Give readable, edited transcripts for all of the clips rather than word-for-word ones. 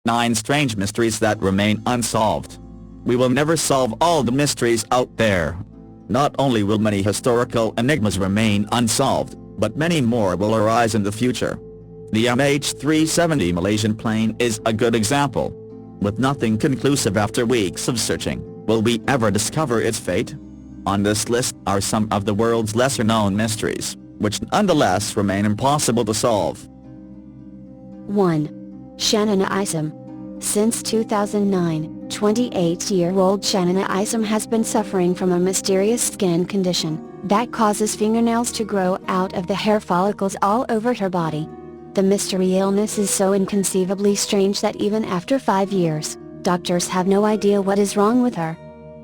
9 strange mysteries that remain unsolved. We will never solve all the mysteries out there. Not only will many historical enigmas remain unsolved, but many more will arise in the future. The MH370 Malaysian plane is a good example. With nothing conclusive after weeks of searching, will we ever discover its fate? On this list are some of the world's lesser-known mysteries, which nonetheless remain impossible to solve. 1. Shannon Ison. Since 2009, 28-year-old Shannon Ison has been suffering from a mysterious skin condition that causes fingernails to grow out of the hair follicles all over her body. The mystery illness is so inconceivably strange that even after 5 years, doctors have no idea what is wrong with her.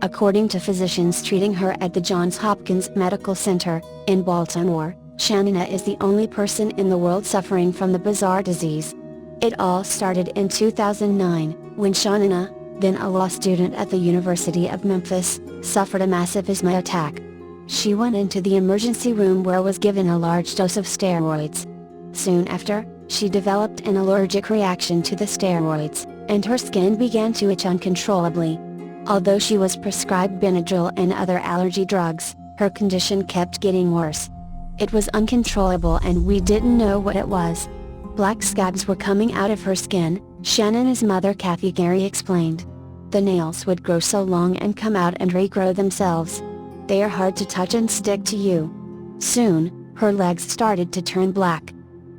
According to physicians treating her at the Johns Hopkins Medical Center in Baltimore, Shannon is the only person in the world suffering from the bizarre disease. It all started in 2009, when Shannon, then a law student at the University of Memphis, suffered a massive asthma attack. She went into the emergency room where was given a large dose of steroids. Soon after, she developed an allergic reaction to the steroids, and her skin began to itch uncontrollably. Although she was prescribed Benadryl and other allergy drugs, her condition kept getting worse. It was uncontrollable and we didn't know what it was. Black scabs were coming out of her skin, Shannon's mother Kathy Gary explained. The nails would grow so long and come out and regrow themselves. They are hard to touch and stick to you. Soon, her legs started to turn black.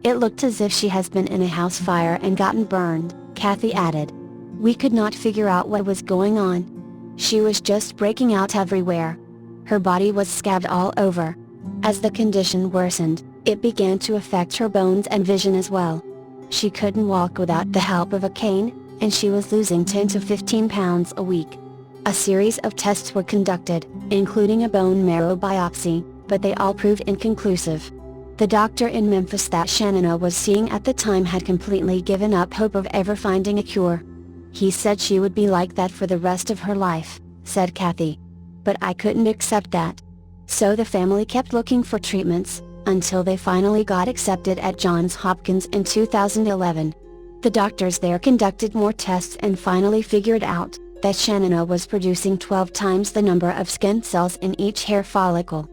It looked as if she has been in a house fire and gotten burned, Kathy added. We could not figure out what was going on. She was just breaking out everywhere. Her body was scabbed all over. As the condition worsened, it began to affect her bones and vision as well. She couldn't walk without the help of a cane, and she was losing 10 to 15 pounds a week. A series of tests were conducted, including a bone marrow biopsy, but they all proved inconclusive. The doctor in Memphis that Shannon was seeing at the time had completely given up hope of ever finding a cure. He said she would be like that for the rest of her life, said Kathy. But I couldn't accept that. So the family kept looking for treatments, until they finally got accepted at Johns Hopkins in 2011. The doctors there conducted more tests and finally figured out that Shannon was producing 12 times the number of skin cells in each hair follicle.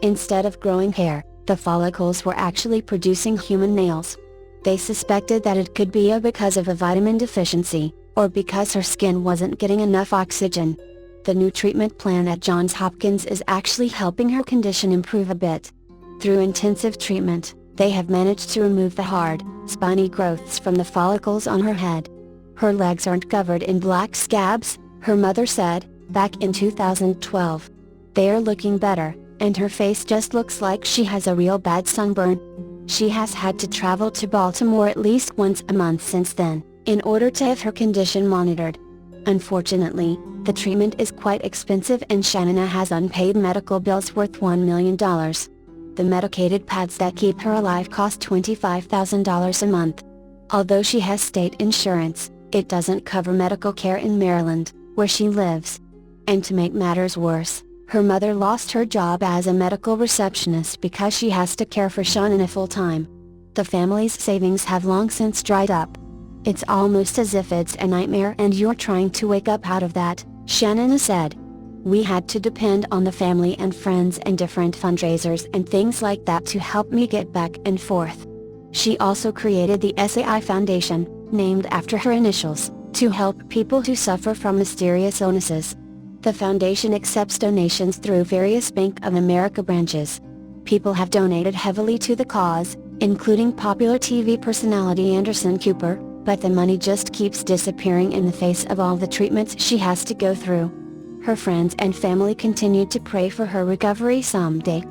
Instead of growing hair, the follicles were actually producing human nails. They suspected that it could be because of a vitamin deficiency, or because her skin wasn't getting enough oxygen. The new treatment plan at Johns Hopkins is actually helping her condition improve a bit. Through intensive treatment, they have managed to remove the hard, spiny growths from the follicles on her head. Her legs aren't covered in black scabs, her mother said, back in 2012. They are looking better, and her face just looks like she has a real bad sunburn. She has had to travel to Baltimore at least once a month since then, in order to have her condition monitored. Unfortunately, the treatment is quite expensive and Shannon has unpaid medical bills worth $1 million. The medicated pads that keep her alive cost $25,000 a month. Although she has state insurance, it doesn't cover medical care in Maryland, where she lives. And to make matters worse, her mother lost her job as a medical receptionist because she has to care for Shannon full-time. The family's savings have long since dried up. It's almost as if it's a nightmare and you're trying to wake up out of that, Shannon said. We had to depend on the family and friends and different fundraisers and things like that to help me get back and forth. She also created the SAI Foundation, named after her initials, to help people who suffer from mysterious illnesses. The foundation accepts donations through various Bank of America branches. People have donated heavily to the cause, including popular TV personality Anderson Cooper, but the money just keeps disappearing in the face of all the treatments she has to go through. Her friends and family continue to pray for her recovery someday.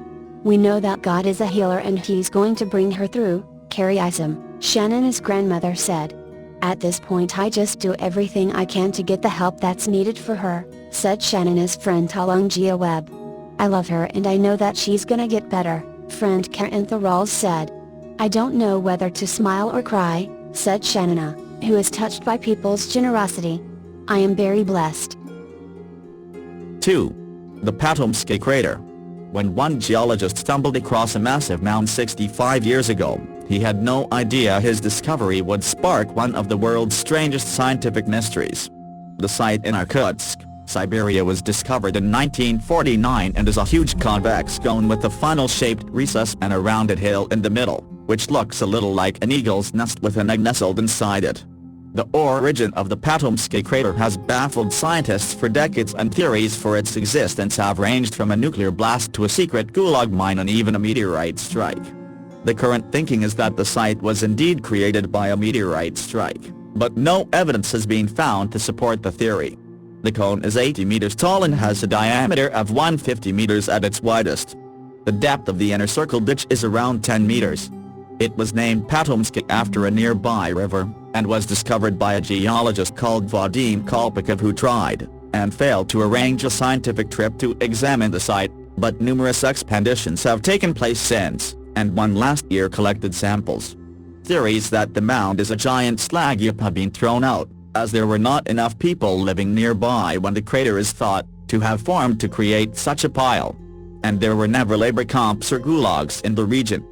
We know that God is a healer and He's going to bring her through, Carrie Ison, Shannon's grandmother said. At this point I just do everything I can to get the help that's needed for her, said Shannon's friend Talongia Webb. I love her and I know that she's gonna get better, friend Karen Rawls said. I don't know whether to smile or cry, said Shannon, who is touched by people's generosity. I am very blessed. 2. The Potomac Crater. When one geologist stumbled across a massive mound 65 years ago, He had no idea his discovery would spark one of the world's strangest scientific mysteries. The site in Irkutsk, Siberia was discovered in 1949 and is a huge convex cone with a funnel-shaped recess and a rounded hill in the middle, which looks a little like an eagle's nest with an egg nestled inside it. The origin of the Potomac Crater has baffled scientists for decades, and theories for its existence have ranged from a nuclear blast to a secret gulag mine and even a meteorite strike. The current thinking is that the site was indeed created by a meteorite strike, but no evidence has been found to support the theory. The cone is 80 meters tall and has a diameter of 150 meters at its widest. The depth of the inner circle ditch is around 10 meters. It was named Potomac after a nearby river, and was discovered by a geologist called Vadim Kolpakov, who tried, and failed to arrange a scientific trip to examine the site, but numerous expeditions have taken place since, and one last year collected samples. Theories that the mound is a giant slag heap have been thrown out, as there were not enough people living nearby when the crater is thought to have formed to create such a pile. And there were never labor camps or gulags in the region.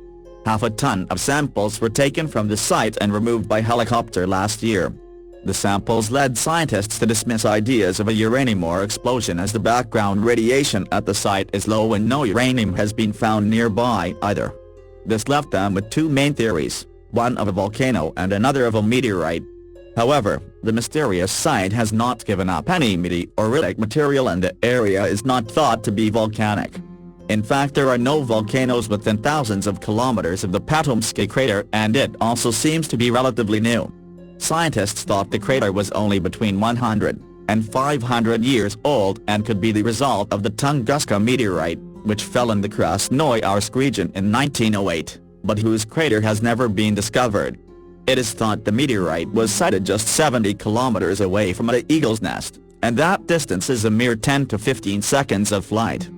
Half a ton of samples were taken from the site and removed by helicopter last year. The samples led scientists to dismiss ideas of a uranium ore explosion, as the background radiation at the site is low and no uranium has been found nearby either. This left them with two main theories, one of a volcano and another of a meteorite. However, the mysterious site has not given up any meteoritic material, and the area is not thought to be volcanic. In fact, there are no volcanoes within thousands of kilometers of the Potomac Crater, and it also seems to be relatively new. Scientists thought the crater was only between 100 and 500 years old and could be the result of the Tunguska meteorite, which fell in the Krasnoyarsk region in 1908, but whose crater has never been discovered. It is thought the meteorite was sighted just 70 kilometers away from the Eagle's Nest, and that distance is a mere 10 to 15 seconds of flight.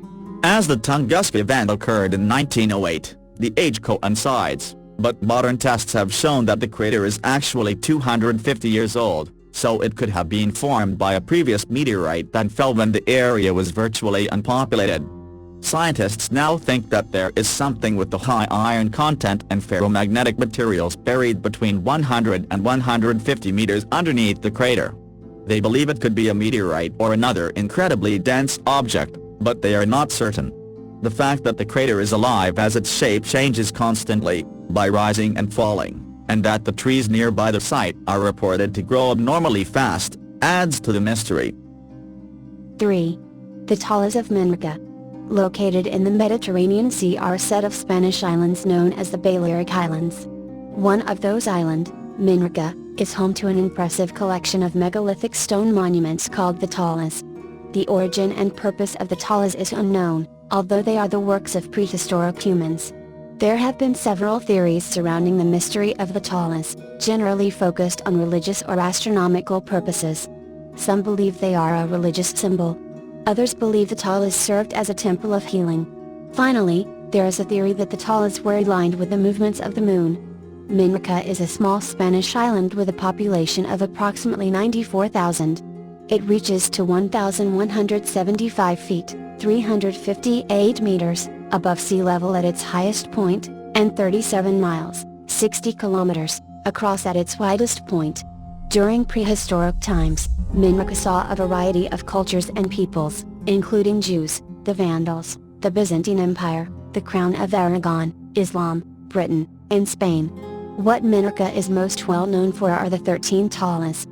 As the Tunguska event occurred in 1908, the age coincides, but modern tests have shown that the crater is actually 250 years old, so it could have been formed by a previous meteorite that fell when the area was virtually unpopulated. Scientists now think that there is something with the high iron content and ferromagnetic materials buried between 100 and 150 meters underneath the crater. They believe it could be a meteorite or another incredibly dense object, but they are not certain. The fact that the crater is alive as its shape changes constantly, by rising and falling, and that the trees nearby the site are reported to grow abnormally fast, adds to the mystery. 3. The Talus of Minorca. Located in the Mediterranean Sea are a set of Spanish islands known as the Balearic Islands. One of those islands, Minorca, is home to an impressive collection of megalithic stone monuments called the Talus. The origin and purpose of the Talus is unknown, although they are the works of prehistoric humans. There have been several theories surrounding the mystery of the Talus, generally focused on religious or astronomical purposes. Some believe they are a religious symbol. Others believe the Talus served as a temple of healing. Finally, there is a theory that the Talus were aligned with the movements of the moon. Minorca is a small Spanish island with a population of approximately 94,000. It reaches to 1,175 feet, 358 meters, above sea level at its highest point, and 37 miles, 60 kilometers, across at its widest point. During prehistoric times, Minorca saw a variety of cultures and peoples, including Jews, the Vandals, the Byzantine Empire, the Crown of Aragon, Islam, Britain, and Spain. What Minorca is most well known for are the 13 Talus.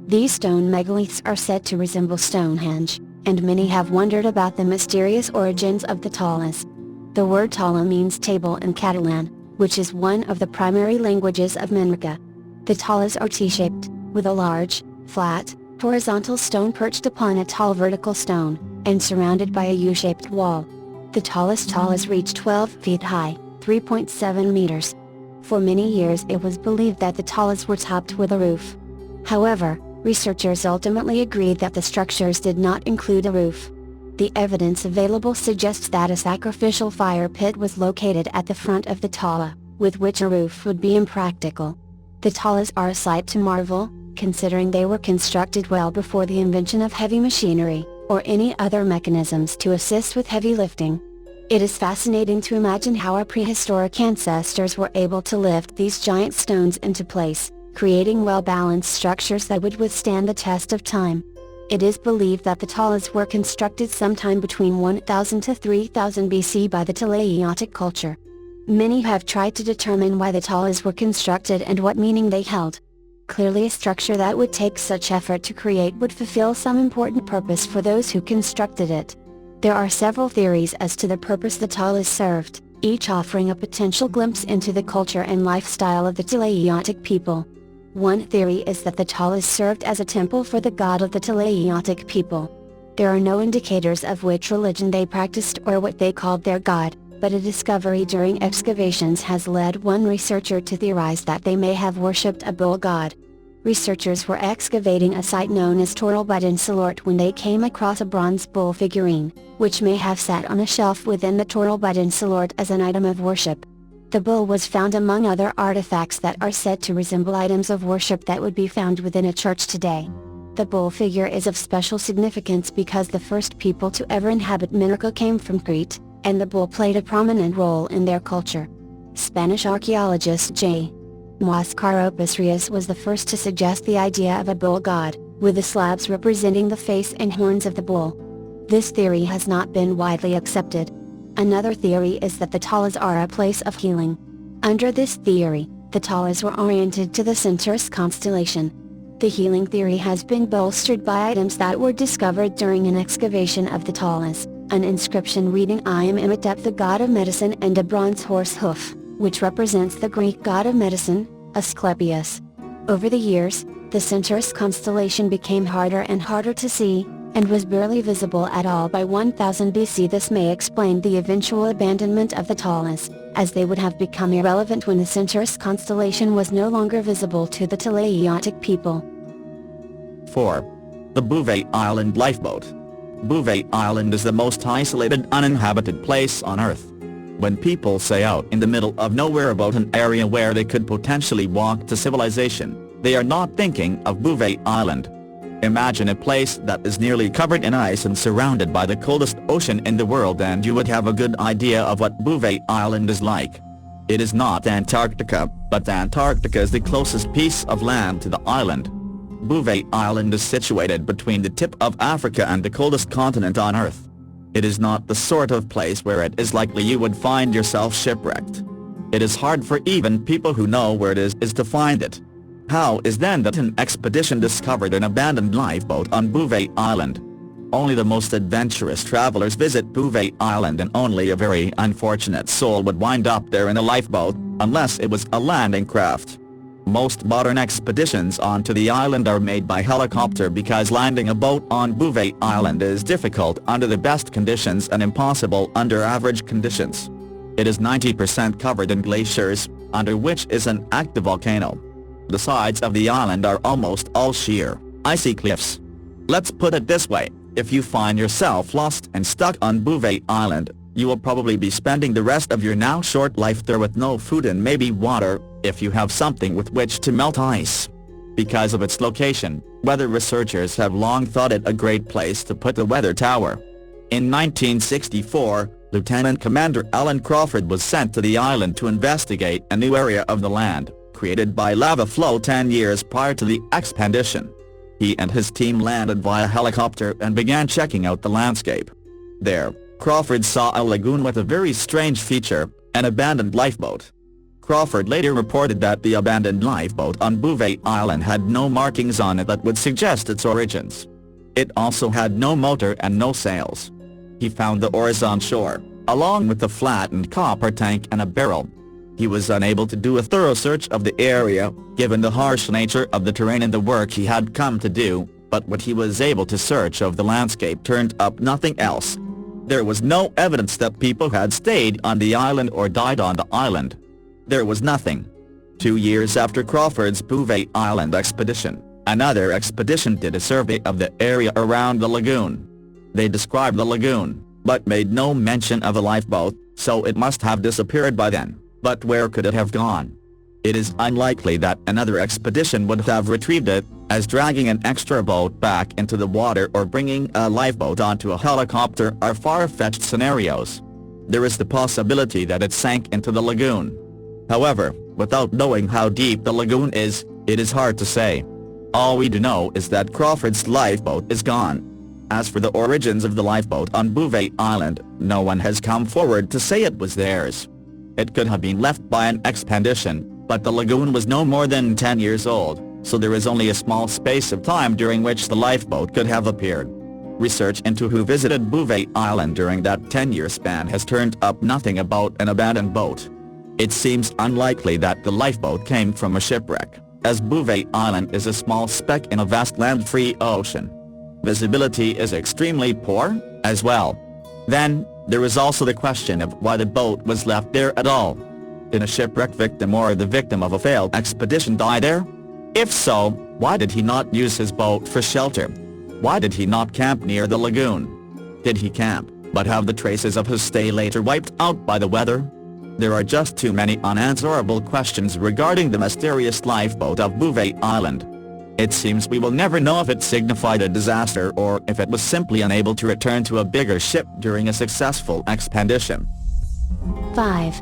These stone megaliths are said to resemble Stonehenge, and many have wondered about the mysterious origins of the Talus. The word tala means table in Catalan, which is one of the primary languages of Minorca. The Talus are T-shaped, with a large, flat, horizontal stone perched upon a tall vertical stone, and surrounded by a U-shaped wall. The tallest Talus reached 12 feet high, 3.7 meters. For many years it was believed that the Talus were topped with a roof. However, researchers ultimately agreed that the structures did not include a roof. The evidence available suggests that a sacrificial fire pit was located at the front of the Tala, with which a roof would be impractical. The Talas are a sight to marvel, considering they were constructed well before the invention of heavy machinery, or any other mechanisms to assist with heavy lifting. It is fascinating to imagine how our prehistoric ancestors were able to lift these giant stones into place, creating well-balanced structures that would withstand the test of time. It is believed that the talus were constructed sometime between 1000 to 3000 BC by the Talaeotic culture. Many have tried to determine why the talus were constructed and what meaning they held. Clearly, a structure that would take such effort to create would fulfill some important purpose for those who constructed it. There are several theories as to the purpose the talus served, each offering a potential glimpse into the culture and lifestyle of the Talaeotic people. One theory is that the talus served as a temple for the god of the Talaeotic people. There are no indicators of which religion they practiced or what they called their god, but a discovery during excavations has led one researcher to theorize that they may have worshipped a bull god. Researchers were excavating a site known as Torrelbudinsalort when they came across a bronze bull figurine, which may have sat on a shelf within the Torrelbudinsalort as an item of worship. The bull was found among other artifacts that are said to resemble items of worship that would be found within a church today. The bull figure is of special significance because the first people to ever inhabit Minorca came from Crete, and the bull played a prominent role in their culture. Spanish archaeologist J. Mascaropus Rios was the first to suggest the idea of a bull god, with the slabs representing the face and horns of the bull. This theory has not been widely accepted. Another theory is that the talus are a place of healing. Under this theory, the talus were oriented to the Centaurus constellation. The healing theory has been bolstered by items that were discovered during an excavation of the talus, an inscription reading I am Imhotep the god of medicine and a bronze horse hoof, which represents the Greek god of medicine, Asclepius. Over the years, the Centaurus constellation became harder and harder to see, and was barely visible at all by 1000 BC. This may explain the eventual abandonment of the talus, as they would have become irrelevant when the Centaurus constellation was no longer visible to the Talaeotic people. 4. The Bouvet Island Lifeboat. Bouvet Island is the most isolated uninhabited place on Earth. When people say out in the middle of nowhere about an area where they could potentially walk to civilization, they are not thinking of Bouvet Island. Imagine a place that is nearly covered in ice and surrounded by the coldest ocean in the world, and you would have a good idea of what Bouvet Island is like. It is not Antarctica, but Antarctica is the closest piece of land to the island. Bouvet Island is situated between the tip of Africa and the coldest continent on Earth. It is not the sort of place where it is likely you would find yourself shipwrecked. It is hard for even people who know where it is to find it. How is then that an expedition discovered an abandoned lifeboat on Bouvet Island? Only the most adventurous travelers visit Bouvet Island, and only a very unfortunate soul would wind up there in a lifeboat, unless it was a landing craft. Most modern expeditions onto the island are made by helicopter because landing a boat on Bouvet Island is difficult under the best conditions and impossible under average conditions. It is 90% covered in glaciers, under which is an active volcano. The sides of the island are almost all sheer, icy cliffs. Let's put it this way, if you find yourself lost and stuck on Bouvet Island, you will probably be spending the rest of your now short life there with no food and maybe water, if you have something with which to melt ice. Because of its location, weather researchers have long thought it a great place to put the weather tower. In 1964, Lieutenant Commander Alan Crawford was sent to the island to investigate a new area of the land, created by lava flow 10 years prior to the expedition. He and his team landed via helicopter and began checking out the landscape. There, Crawford saw a lagoon with a very strange feature, an abandoned lifeboat. Crawford later reported that the abandoned lifeboat on Bouvet Island had no markings on it that would suggest its origins. It also had no motor and no sails. He found the oars on shore, along with a flattened copper tank and a barrel. He was unable to do a thorough search of the area, given the harsh nature of the terrain and the work he had come to do, but what he was able to search of the landscape turned up nothing else. There was no evidence that people had stayed on the island or died on the island. There was nothing. 2 years after Crawford's Bouvet Island expedition, another expedition did a survey of the area around the lagoon. They described the lagoon, but made no mention of a lifeboat, so it must have disappeared by then. But where could it have gone? It is unlikely that another expedition would have retrieved it, as dragging an extra boat back into the water or bringing a lifeboat onto a helicopter are far-fetched scenarios. there is the possibility that it sank into the lagoon. However, without knowing how deep the lagoon is, it is hard to say. All we do know is that Crawford's lifeboat is gone. As for the origins of the lifeboat on Bouvet Island, no one has come forward to say it was theirs. It could have been left by an expedition, but the lagoon was no more than 10 years old, so there is only a small space of time during which the lifeboat could have appeared. Research into who visited Bouvet Island during that 10-year span has turned up nothing about an abandoned boat. It seems unlikely that the lifeboat came from a shipwreck, as Bouvet Island is a small speck in a vast land-free ocean. Visibility is extremely poor, as well. Then, there is also the question of why the boat was left there at all. Did a shipwreck victim or the victim of a failed expedition die there? If so, why did he not use his boat for shelter? Why did he not camp near the lagoon? Did he camp, but have the traces of his stay later wiped out by the weather? There are just too many unanswerable questions regarding the mysterious lifeboat of Bouvet Island. It seems we will never know if it signified a disaster or if it was simply unable to return to a bigger ship during a successful expedition. 5.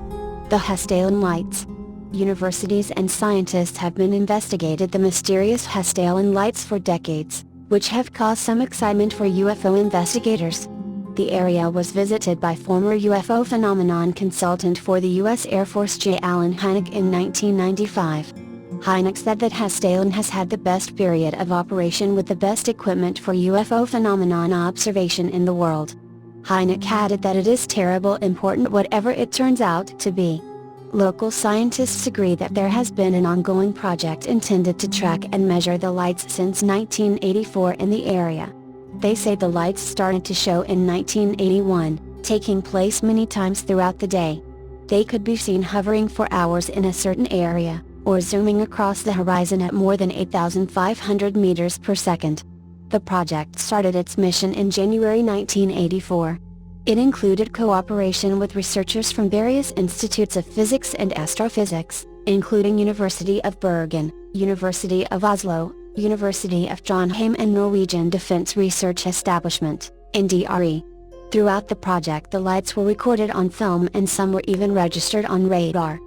The Hestian Lights. Universities and scientists have been investigating the mysterious Hestian Lights for decades, which have caused some excitement for UFO investigators. The area was visited by former UFO phenomenon consultant for the U.S. Air Force J. Allen Hynek in 1995. Hynek said that Hestian has had the best period of operation with the best equipment for UFO phenomenon observation in the world. Hynek added that it is terrible important whatever it turns out to be. Local scientists agree that there has been an ongoing project intended to track and measure the lights since 1984 in the area. They say the lights started to show in 1981, taking place many times throughout the day. They could be seen hovering for hours in a certain area, or zooming across the horizon at more than 8,500 meters per second. The project started its mission in January 1984. It included cooperation with researchers from various institutes of physics and astrophysics, including University of Bergen, University of Oslo, University of Trondheim and Norwegian Defence Research Establishment, NDRE. Throughout the project the lights were recorded on film and some were even registered on radar.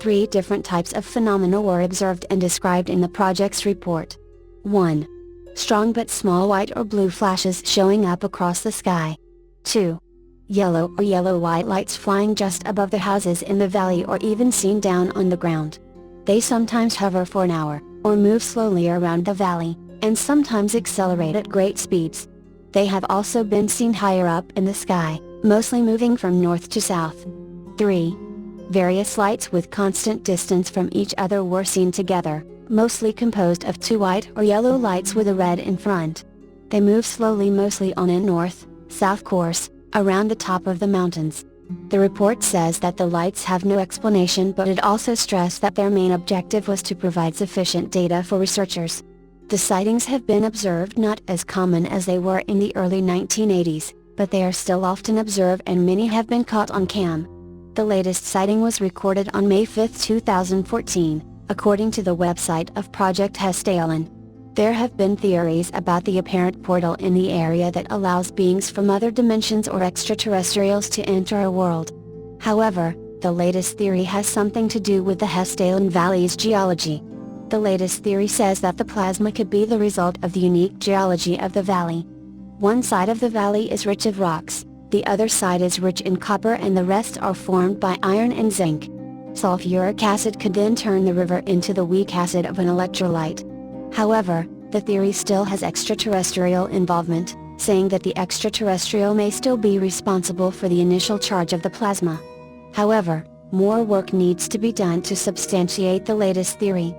3 different types of phenomena were observed and described in the project's report. 1. Strong but small white or blue flashes showing up across the sky. 2. Yellow or yellow-white lights flying just above the houses in the valley or even seen down on the ground. They sometimes hover for an hour, or move slowly around the valley, and sometimes accelerate at great speeds. They have also been seen higher up in the sky, mostly moving from north to south. 3. Various lights with constant distance from each other were seen together, mostly composed of 2 white or yellow lights with a red in front. They move slowly mostly on a north-south course, around the top of the mountains. The report says that the lights have no explanation, but it also stressed that their main objective was to provide sufficient data for researchers. The sightings have been observed not as common as they were in the early 1980s, but they are still often observed and many have been caught on cam. The latest sighting was recorded on May 5, 2014, according to the website of Project Hestian. There have been theories about the apparent portal in the area that allows beings from other dimensions or extraterrestrials to enter our world. However, the latest theory has something to do with the Hestian Valley's geology. The latest theory says that the plasma could be the result of the unique geology of the valley. One side of the valley is rich of rocks, the other side is rich in copper and the rest are formed by iron and zinc. Sulfuric acid could then turn the river into the weak acid of an electrolyte. However, the theory still has extraterrestrial involvement, saying that the extraterrestrial may still be responsible for the initial charge of the plasma. However, more work needs to be done to substantiate the latest theory.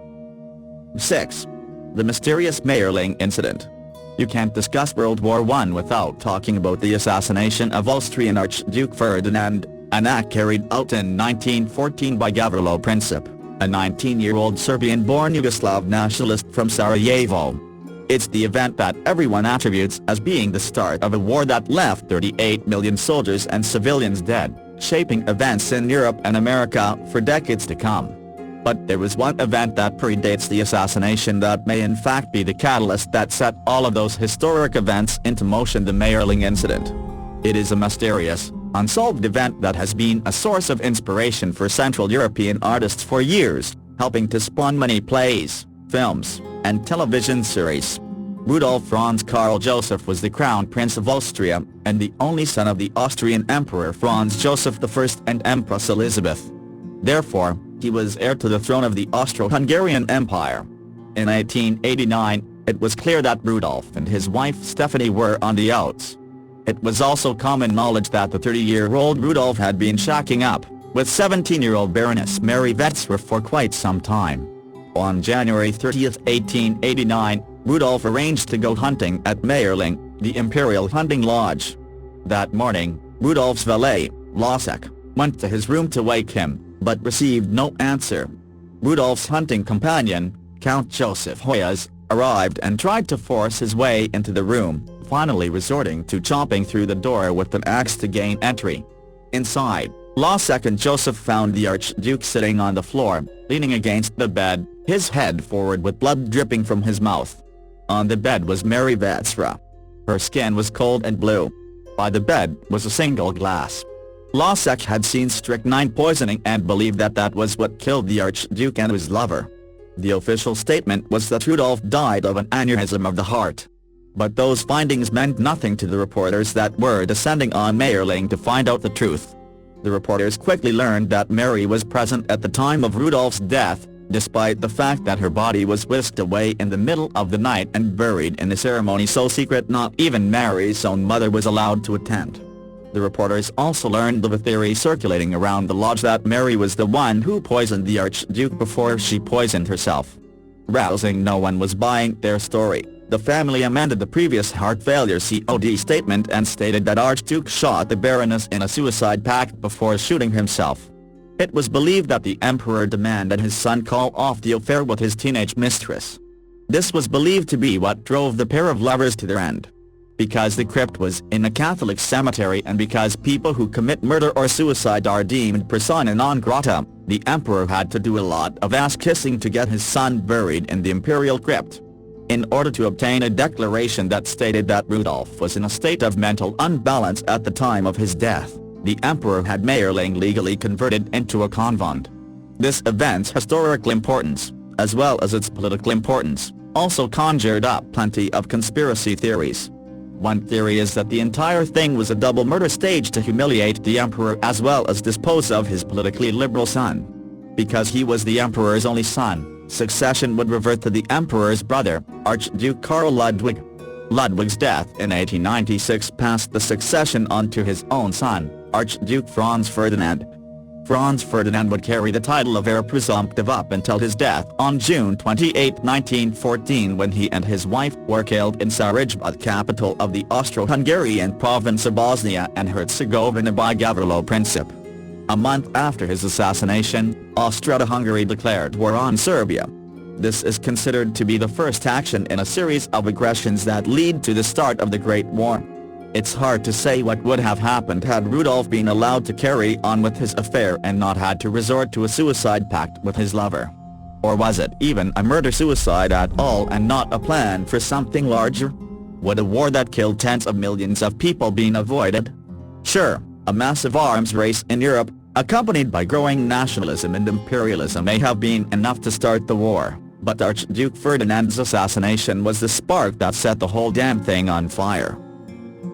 6. The mysterious Mayerling Incident. You can't discuss World War I without talking about the assassination of Austrian Archduke Ferdinand, an act carried out in 1914 by Gavrilo Princip, a 19-year-old Serbian-born Yugoslav nationalist from Sarajevo. It's the event that everyone attributes as being the start of a war that left 38 million soldiers and civilians dead, shaping events in Europe and America for decades to come. But there was one event that predates the assassination that may in fact be the catalyst that set all of those historic events into motion: the Mayerling Incident. It is a mysterious, unsolved event that has been a source of inspiration for Central European artists for years, helping to spawn many plays, films, and television series. Rudolf Franz Karl Joseph was the Crown Prince of Austria, and the only son of the Austrian Emperor Franz Joseph I and Empress Elizabeth. Therefore, he was heir to the throne of the Austro-Hungarian Empire. In 1889, it was clear that Rudolf and his wife Stephanie were on the outs. It was also common knowledge that the 30-year-old Rudolf had been shacking up with 17-year-old Baroness Mary Wetzra for quite some time. On January 30, 1889, Rudolf arranged to go hunting at Mayerling, the Imperial Hunting Lodge. That morning, Rudolf's valet, Losek, went to his room to wake him, but received no answer. Rudolf's hunting companion, Count Joseph Hoyas, arrived and tried to force his way into the room, finally resorting to chopping through the door with an axe to gain entry. Inside, Losek and Joseph found the Archduke sitting on the floor, leaning against the bed, his head forward with blood dripping from his mouth. On the bed was Mary Wetzra. Her skin was cold and blue. By the bed was a single glass. Losek had seen strychnine poisoning and believed that that was what killed the Archduke and his lover. The official statement was that Rudolf died of an aneurysm of the heart. But those findings meant nothing to the reporters that were descending on Mayerling to find out the truth. The reporters quickly learned that Mary was present at the time of Rudolf's death, despite the fact that her body was whisked away in the middle of the night and buried in a ceremony so secret not even Mary's own mother was allowed to attend. The reporters also learned of a theory circulating around the lodge that Mary was the one who poisoned the Archduke before she poisoned herself. Rousing no one was buying their story, the family amended the previous heart failure COD statement and stated that Archduke shot the Baroness in a suicide pact before shooting himself. It was believed that the Emperor demanded his son call off the affair with his teenage mistress. This was believed to be what drove the pair of lovers to their end. Because the crypt was in a Catholic cemetery and because people who commit murder or suicide are deemed persona non grata, the Emperor had to do a lot of ass-kissing to get his son buried in the imperial crypt. In order to obtain a declaration that stated that Rudolf was in a state of mental unbalance at the time of his death, the Emperor had Mayerling legally converted into a convent. This event's historical importance, as well as its political importance, also conjured up plenty of conspiracy theories. One theory is that the entire thing was a double murder staged to humiliate the Emperor as well as dispose of his politically liberal son. Because he was the Emperor's only son, succession would revert to the Emperor's brother, Archduke Karl Ludwig. Ludwig's death in 1896 passed the succession on to his own son, Archduke Franz Ferdinand. Franz Ferdinand would carry the title of heir presumptive up until his death on June 28, 1914 when he and his wife were killed in Sarajevo, capital of the Austro-Hungarian province of Bosnia and Herzegovina by Gavrilo Princip. A month after his assassination, Austria-Hungary declared war on Serbia. This is considered to be the first action in a series of aggressions that lead to the start of the Great War. It's hard to say what would have happened had Rudolf been allowed to carry on with his affair and not had to resort to a suicide pact with his lover. Or was it even a murder-suicide at all and not a plan for something larger? Would a war that killed tens of millions of people been avoided? Sure, a massive arms race in Europe, accompanied by growing nationalism and imperialism may have been enough to start the war, but Archduke Ferdinand's assassination was the spark that set the whole damn thing on fire.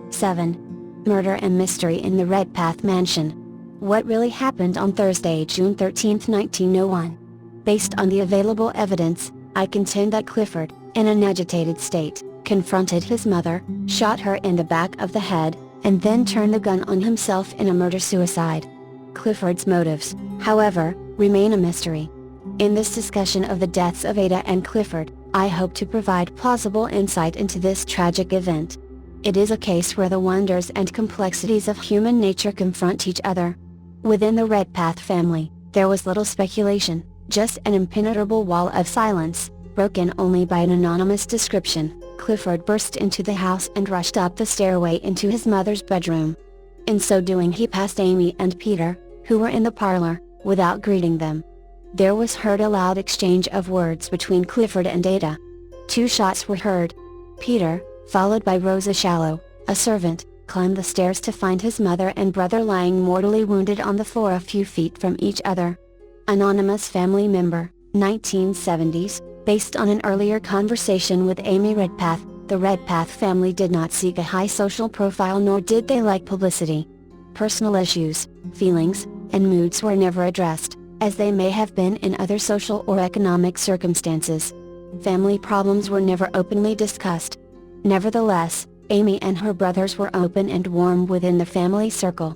7. Murder and mystery in the Redpath mansion. What really happened on Thursday, June 13, 1901? Based on the available evidence, I contend that Clifford, in an agitated state, confronted his mother, shot her in the back of the head, and then turned the gun on himself in a murder-suicide. Clifford's motives, however, remain a mystery. In this discussion of the deaths of Ada and Clifford, I hope to provide plausible insight into this tragic event. It is a case where the wonders and complexities of human nature confront each other. Within the Redpath family, there was little speculation, just an impenetrable wall of silence, broken only by an anonymous description. Clifford burst into the house and rushed up the stairway into his mother's bedroom. In so doing he passed Amy and Peter, who were in the parlor, without greeting them. There was heard a loud exchange of words between Clifford and Ada. 2 shots were heard. Peter, followed by Rosa Shallow, a servant, climbed the stairs to find his mother and brother lying mortally wounded on the floor a few feet from each other. Anonymous family member, 1970s, based on an earlier conversation with Amy Redpath, the Redpath family did not seek a high social profile nor did they like publicity. Personal issues, feelings, and moods were never addressed, as they may have been in other social or economic circumstances. Family problems were never openly discussed. Nevertheless, Amy and her brothers were open and warm within the family circle.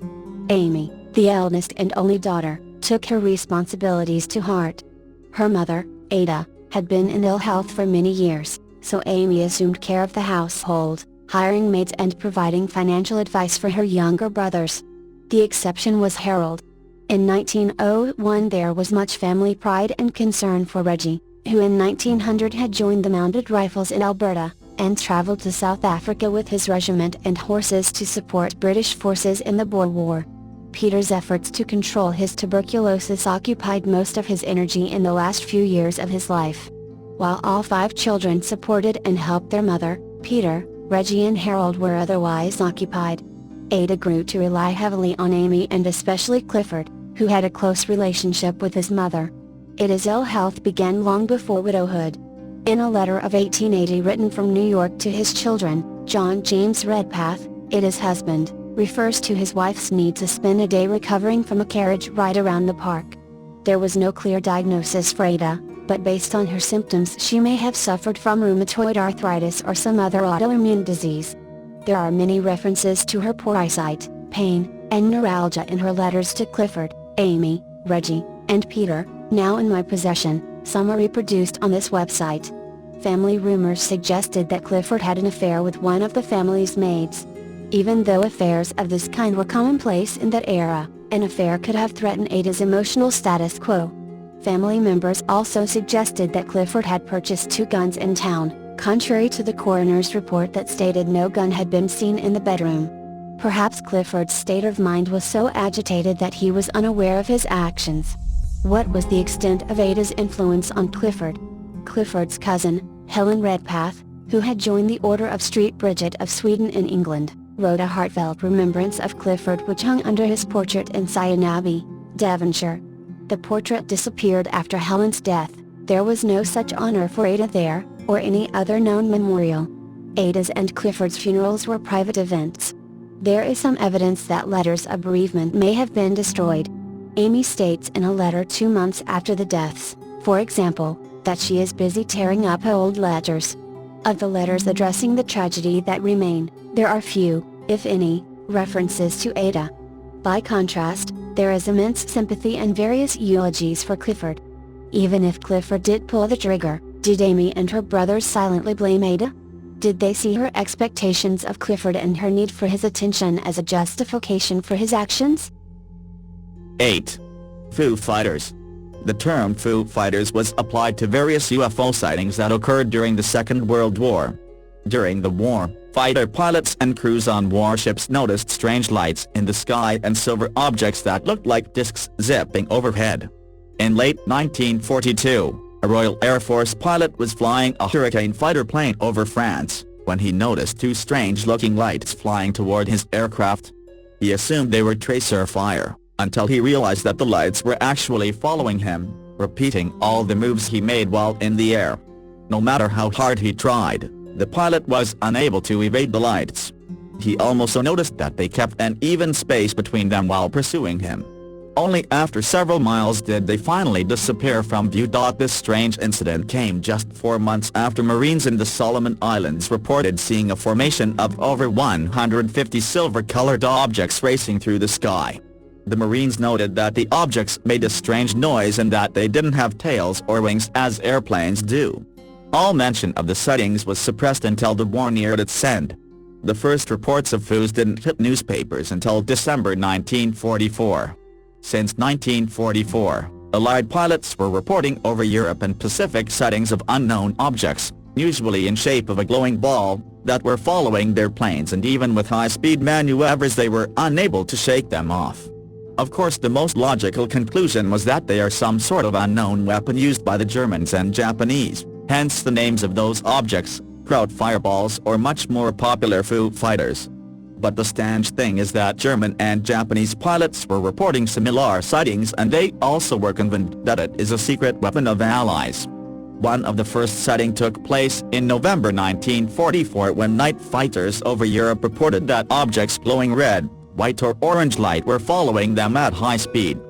Amy, the eldest and only daughter, took her responsibilities to heart. Her mother, Ada, had been in ill health for many years, so Amy assumed care of the household, hiring maids and providing financial advice for her younger brothers. The exception was Harold. In 1901 there was much family pride and concern for Reggie, who in 1900 had joined the Mounted Rifles in Alberta, and traveled to South Africa with his regiment and horses to support British forces in the Boer War. Peter's efforts to control his tuberculosis occupied most of his energy in the last few years of his life. While all 5 children supported and helped their mother, Peter, Reggie and Harold were otherwise occupied. Ada grew to rely heavily on Amy and especially Clifford, who had a close relationship with his mother. Ada's ill health began long before widowhood. In a letter of 1880 written from New York to his children, John James Redpath, Ada's husband, refers to his wife's need to spend a day recovering from a carriage ride around the park. There was no clear diagnosis for Ada, but based on her symptoms she may have suffered from rheumatoid arthritis or some other autoimmune disease. There are many references to her poor eyesight, pain, and neuralgia in her letters to Clifford, Amy, Reggie, and Peter, now in my possession. Some are reproduced on this website. Family rumors suggested that Clifford had an affair with one of the family's maids. Even though affairs of this kind were commonplace in that era, an affair could have threatened Ada's emotional status quo. Family members also suggested that Clifford had purchased 2 guns in town, contrary to the coroner's report that stated no gun had been seen in the bedroom. Perhaps Clifford's state of mind was so agitated that he was unaware of his actions. What was the extent of Ada's influence on Clifford? Clifford's cousin, Helen Redpath, who had joined the Order of St. Bridget of Sweden in England, wrote a heartfelt remembrance of Clifford which hung under his portrait in Sion Abbey, Devonshire. The portrait disappeared after Helen's death. There was no such honor for Ada there, or any other known memorial. Ada's and Clifford's funerals were private events. There is some evidence that letters of bereavement may have been destroyed. Amy states in a letter 2 months after the deaths, for example, that she is busy tearing up old ledgers. Of the letters addressing the tragedy that remain, there are few, if any, references to Ada. By contrast, there is immense sympathy and various eulogies for Clifford. Even if Clifford did pull the trigger, did Amy and her brothers silently blame Ada? Did they see her expectations of Clifford and her need for his attention as a justification for his actions? 8. Foo Fighters. The term Foo Fighters was applied to various UFO sightings that occurred during the Second World War. During the war, fighter pilots and crews on warships noticed strange lights in the sky and silver objects that looked like disks zipping overhead. In late 1942, a Royal Air Force pilot was flying a Hurricane fighter plane over France, when he noticed 2 strange-looking lights flying toward his aircraft. He assumed they were tracer fire, until he realized that the lights were actually following him, repeating all the moves he made while in the air. No matter how hard he tried, the pilot was unable to evade the lights. He also noticed that they kept an even space between them while pursuing him. Only after several miles did they finally disappear from view. This strange incident came just 4 months after Marines in the Solomon Islands reported seeing a formation of over 150 silver-colored objects racing through the sky. The Marines noted that the objects made a strange noise and that they didn't have tails or wings as airplanes do. All mention of the sightings was suppressed until the war neared its end. The first reports of FOOs didn't hit newspapers until December 1944. Since 1944, Allied pilots were reporting over Europe and Pacific sightings of unknown objects, usually in shape of a glowing ball, that were following their planes, and even with high-speed maneuvers they were unable to shake them off. Of course, the most logical conclusion was that they are some sort of unknown weapon used by the Germans and Japanese, hence the names of those objects, Kraut fireballs or much more popular Foo Fighters. But the strange thing is that German and Japanese pilots were reporting similar sightings, and they also were convinced that it is a secret weapon of Allies. One of the first sightings took place in November 1944 when night fighters over Europe reported that objects glowing red, white or orange light were following them at high speed.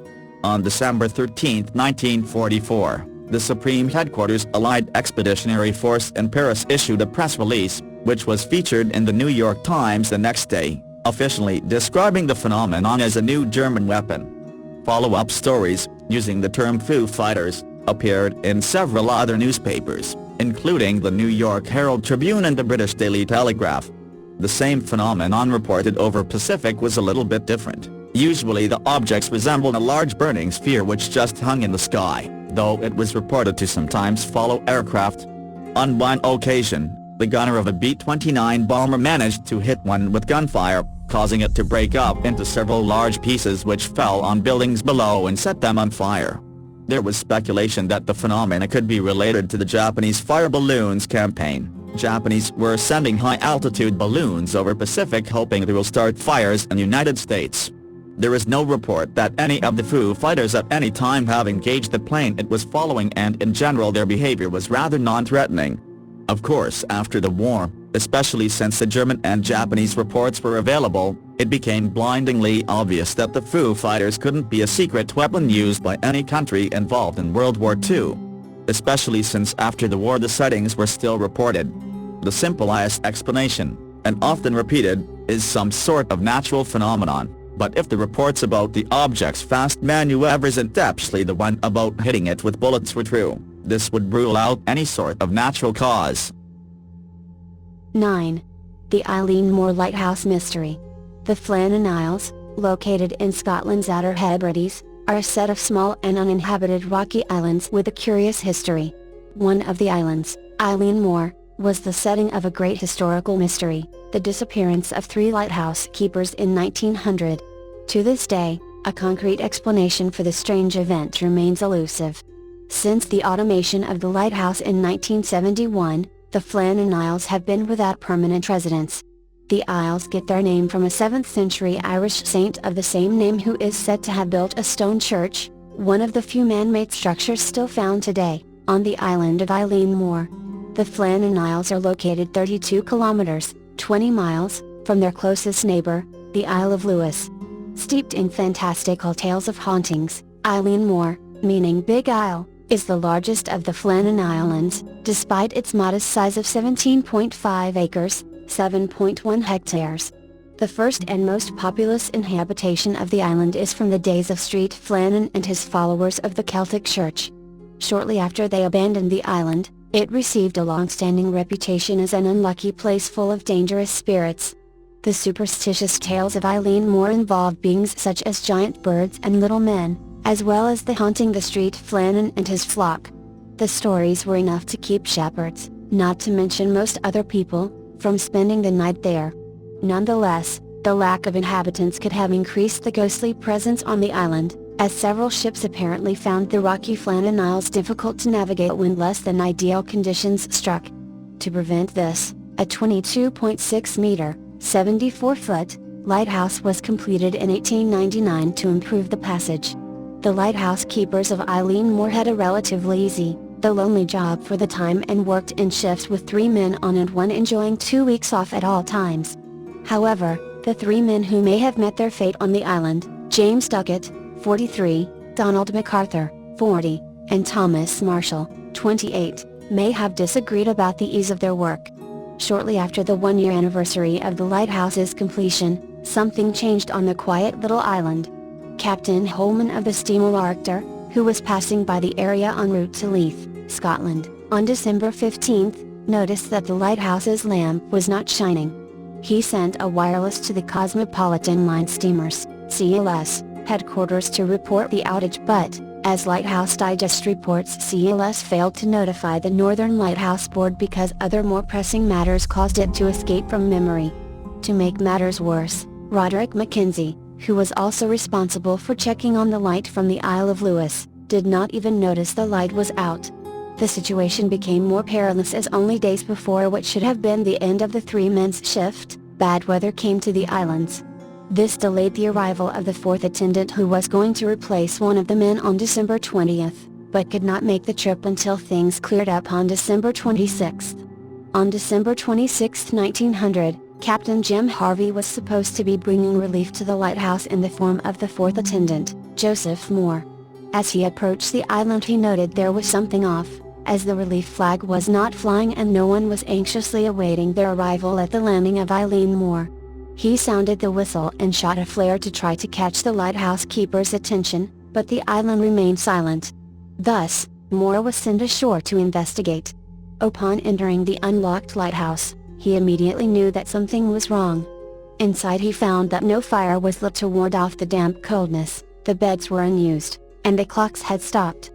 On December 13, 1944, the Supreme Headquarters Allied Expeditionary Force in Paris issued a press release, which was featured in the New York Times the next day, officially describing the phenomenon as a new German weapon. Follow-up stories, using the term Foo Fighters, appeared in several other newspapers, including the New York Herald Tribune and the British Daily Telegraph. The same phenomenon reported over Pacific was a little bit different. Usually the objects resembled a large burning sphere which just hung in the sky, though it was reported to sometimes follow aircraft. On one occasion, the gunner of a B-29 bomber managed to hit one with gunfire, causing it to break up into several large pieces which fell on buildings below and set them on fire. There was speculation that the phenomena could be related to the Japanese fire balloons campaign. Japanese were sending high-altitude balloons over Pacific hoping they will start fires in the United States. There is no report that any of the Foo Fighters at any time have engaged the plane it was following, and in general their behavior was rather non-threatening. Of course, after the war, especially since the German and Japanese reports were available, it became blindingly obvious that the Foo Fighters couldn't be a secret weapon used by any country involved in World War II. Especially since after the war the sightings were still reported. The simplest explanation, and often repeated, is some sort of natural phenomenon, but if the reports about the object's fast maneuvers and especially the one about hitting it with bullets were true, this would rule out any sort of natural cause. 9. The Eileen Moor Lighthouse Mystery. The Flannan Isles, located in Scotland's Outer Hebrides, are a set of small and uninhabited rocky islands with a curious history. One of the islands, Eileen Moor, was the setting of a great historical mystery, the disappearance of 3 lighthouse keepers in 1900. To this day, a concrete explanation for the strange event remains elusive. Since the automation of the lighthouse in 1971, the Flannan Isles have been without permanent residents. The Isles get their name from a 7th century Irish saint of the same name who is said to have built a stone church, one of the few man-made structures still found today, on the island of Eileen Moor. The Flannan Isles are located 32 kilometers, 20 miles, from their closest neighbor, the Isle of Lewis. Steeped in fantastical tales of hauntings, Eileen Moor, meaning Big Isle, is the largest of the Flannan Islands, despite its modest size of 17.5 acres, 7.1 hectares. The first and most populous inhabitation of the island is from the days of St. Flannan and his followers of the Celtic Church. Shortly after they abandoned the island, it received a long-standing reputation as an unlucky place full of dangerous spirits. The superstitious tales of Eileen Moor involved beings such as giant birds and little men, as well as the haunting the St. Flannan and his flock. The stories were enough to keep shepherds, not to mention most other people, from spending the night there. Nonetheless, the lack of inhabitants could have increased the ghostly presence on the island, as several ships apparently found the rocky Flannan Isles difficult to navigate when less than ideal conditions struck. To prevent this, a 22.6-meter, 74-foot, lighthouse was completed in 1899 to improve the passage. The lighthouse keepers of Eileen Moor had a relatively easy, though lonely job for the time and worked in shifts with 3 men on and one enjoying 2 weeks off at all times. However, the 3 men who may have met their fate on the island, James Duckett, 43, Donald MacArthur, 40, and Thomas Marshall, 28, may have disagreed about the ease of their work. Shortly after the 1-year anniversary of the lighthouse's completion, something changed on the quiet little island. Captain Holman of the steamer Arctur, who was passing by the area en route to Leith, Scotland, on December 15, noticed that the lighthouse's lamp was not shining. He sent a wireless to the Cosmopolitan Line steamers, CLS, headquarters to report the outage, but, as Lighthouse Digest reports, CLS failed to notify the Northern Lighthouse Board because other more pressing matters caused it to escape from memory. To make matters worse, Roderick Mackenzie, who was also responsible for checking on the light from the Isle of Lewis, did not even notice the light was out. The situation became more perilous as only days before what should have been the end of the 3 men's shift, bad weather came to the islands. This delayed the arrival of the fourth attendant, who was going to replace one of the men on December 20th, but could not make the trip until things cleared up on December 26th. On December 26, 1900, Captain Jim Harvey was supposed to be bringing relief to the lighthouse in the form of the fourth attendant, Joseph Moore. As he approached the island, he noted there was something off, as the relief flag was not flying and no one was anxiously awaiting their arrival at the landing of Eileen Moore. He sounded the whistle and shot a flare to try to catch the lighthouse keeper's attention, but the island remained silent. Thus, Moore was sent ashore to investigate. Upon entering the unlocked lighthouse, he immediately knew that something was wrong. Inside he found that no fire was lit to ward off the damp coldness, the beds were unused, and the clocks had stopped.